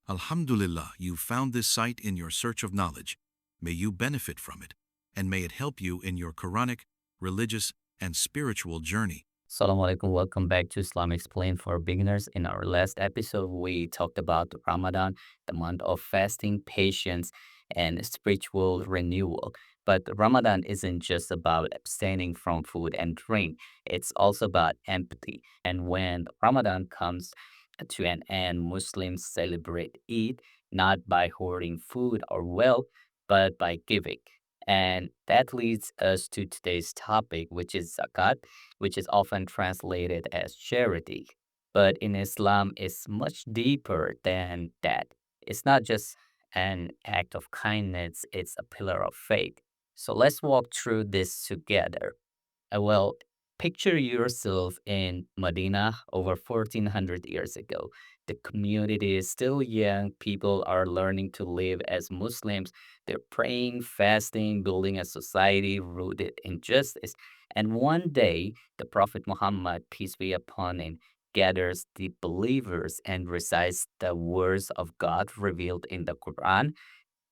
Alhamdulillah, you found this site in your search of knowledge. May you benefit from it, and may it help you in your Quranic, religious, and spiritual journey. Assalamu alaikum. Welcome back to Islam Explained for Beginners. In our last episode, we talked about Ramadan, the month of fasting, patience, and spiritual renewal. But Ramadan isn't just about abstaining from food and drink, it's also about empathy. And when Ramadan comes to an end, Muslims celebrate Eid not by hoarding food or wealth, but by giving. And that leads us to today's topic, which is Zakat, which is often translated as charity. But in Islam, it's much deeper than that. It's not just an act of kindness, it's a pillar of faith. So let's walk through this together. Well, picture yourself in Medina over 1400 years ago. The community is still young. People are learning to live as Muslims. They're praying, fasting, building a society rooted in justice. And one day, the Prophet Muhammad, peace be upon him, gathers the believers and recites the words of God revealed in the Quran,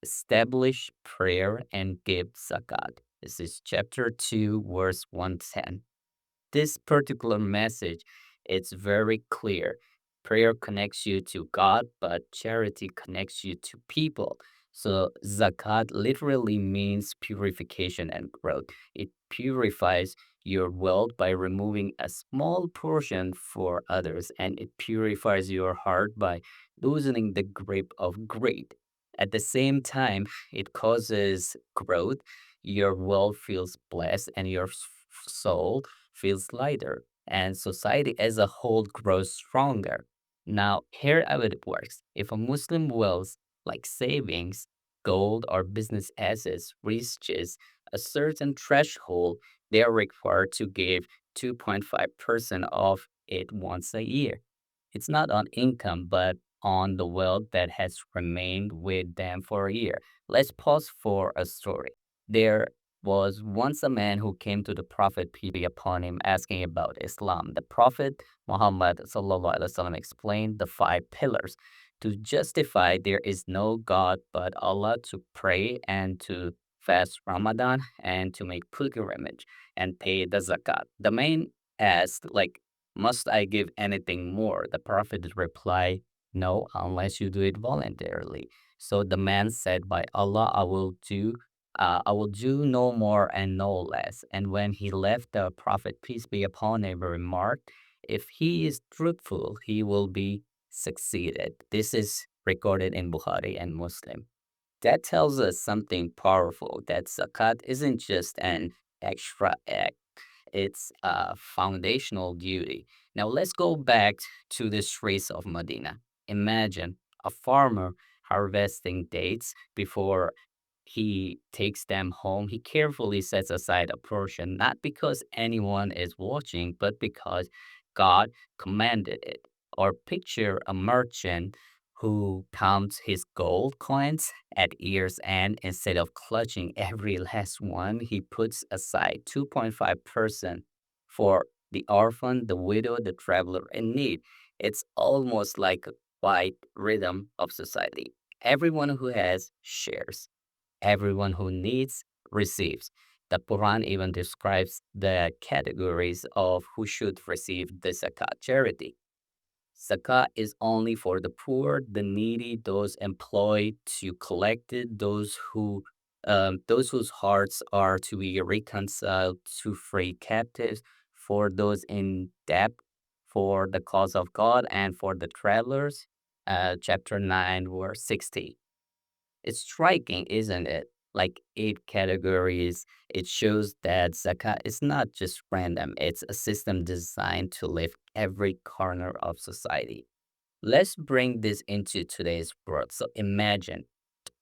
establish prayer, and give zakat. This is chapter 2, verse 110. This particular message, it's very clear. Prayer connects you to God, but charity connects you to people. So zakat literally means purification and growth. It purifies your wealth by removing a small portion for others, and it purifies your heart by loosening the grip of greed. At the same time, it causes growth. Your wealth feels blessed, and your soul feels lighter, and society as a whole grows stronger. Now, here how it works. If a Muslim wealth, like savings, gold, or business assets, reaches a certain threshold, they are required to give 2.5% of it once a year. It's not on income, but on the wealth that has remained with them for a year. Let's pause for a story. There was once a man who came to the Prophet, peace be upon him, asking about Islam. The Prophet Muhammad sallallahu alaihi wasallam explained the five pillars to justify there is no God but Allah, to pray and to fast Ramadan and to make pilgrimage and pay the zakat. The man asked, like, must I give anything more? The Prophet replied, no, unless you do it voluntarily. So the man said, by Allah, I will do no more and no less. And when he left, the Prophet, peace be upon him, remarked, if he is truthful, he will be succeeded. This is recorded in Bukhari and Muslim. That tells us something powerful, that zakat isn't just an extra act, it's a foundational duty. Now let's go back to the streets of Medina. Imagine a farmer harvesting dates. Before he takes them home, he carefully sets aside a portion, not because anyone is watching, but because God commanded it. Or picture a merchant who counts his gold coins at year's end. Instead of clutching every last one, he puts aside 2.5% for the orphan, the widow, the traveler in need. It's almost like a quiet rhythm of society. Everyone who has shares. Everyone who needs receives. The Quran even describes the categories of who should receive the zakat charity. Zakat is only for the poor, the needy, those employed to collect it, those whose hearts are to be reconciled, to free captives, for those in debt, for the cause of God, and for the travelers. Chapter 9, verse 60. It's striking, isn't it? Like 8 categories. It shows that zakat is not just random, it's a system designed to lift every corner of society. Let's bring this into today's world. So imagine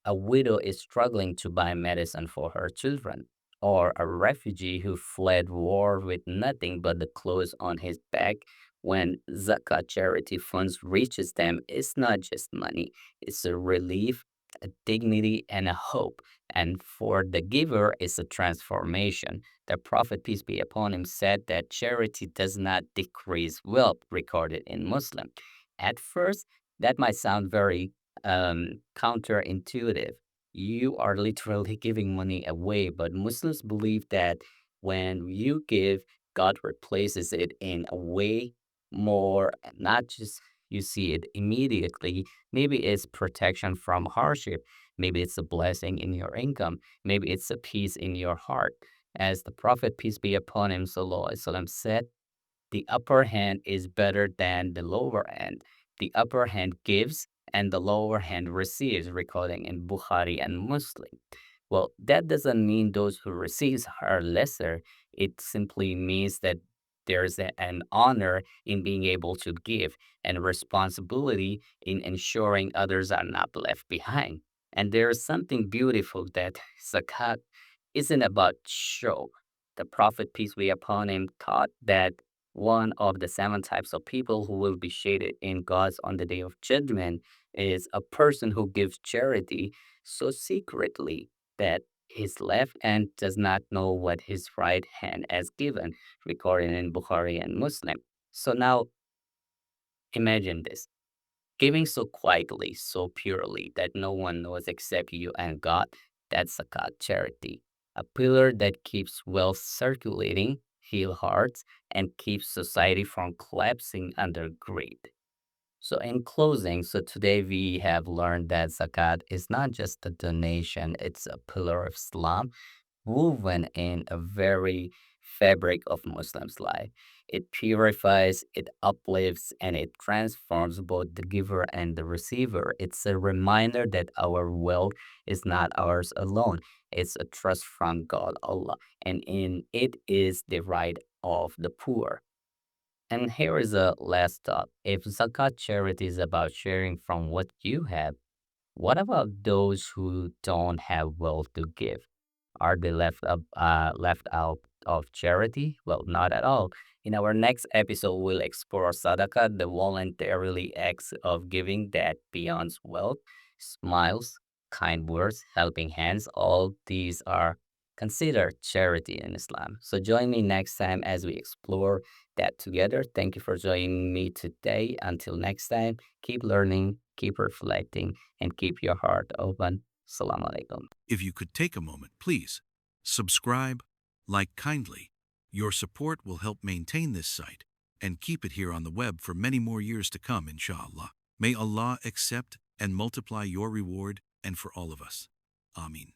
a widow is struggling to buy medicine for her children, or a refugee who fled war with nothing but the clothes on his back. When zakat charity funds reaches them, it's not just money, it's a relief, a dignity, and a hope. And for the giver, it's a transformation. The Prophet, peace be upon him, said that charity does not decrease wealth, recorded in Muslim. At first, that might sound very counterintuitive. You are literally giving money away, but Muslims believe that when you give, God replaces it in a way more, not just you see it immediately. Maybe it's protection from hardship. Maybe it's a blessing in your income. Maybe it's a peace in your heart. As the Prophet, peace be upon him, sallallahu alaihi wasallam, said, the upper hand is better than the lower hand. The upper hand gives and the lower hand receives, recording in Bukhari and Muslim. Well, that doesn't mean those who receive are lesser. It simply means that there's an honor in being able to give and responsibility in ensuring others are not left behind. And there is something beautiful that zakat isn't about show. The Prophet, peace be upon him, taught that one of the seven types of people who will be shaded in God's on the day of judgment is a person who gives charity so secretly that his left hand does not know what his right hand has given, recorded in Bukhari and Muslim. So now imagine this. Giving so quietly, so purely that no one knows except you and God, that's a God charity. A pillar that keeps wealth circulating, heal hearts, and keeps society from collapsing under greed. So in closing, so today we have learned that zakat is not just a donation, it's a pillar of Islam woven in a very fabric of Muslims' life. It purifies, it uplifts, and it transforms both the giver and the receiver. It's a reminder that our wealth is not ours alone. It's a trust from God, Allah, and in it is the right of the poor. And here is a last thought. If zakat charity is about sharing from what you have, what about those who don't have wealth to give? Are they left out of charity? Well, not at all. In our next episode, we'll explore sadaqah, the voluntarily acts of giving that beyond wealth, smiles, kind words, helping hands. All these are considered charity in Islam. So join me next time as we explore that together. Thank you for joining me today. Until next time, keep learning, keep reflecting, and keep your heart open. Assalamu alaikum. If you could take a moment, please subscribe, like kindly. Your support will help maintain this site and keep it here on the web for many more years to come, inshallah. May Allah accept and multiply your reward and for all of us. Amin.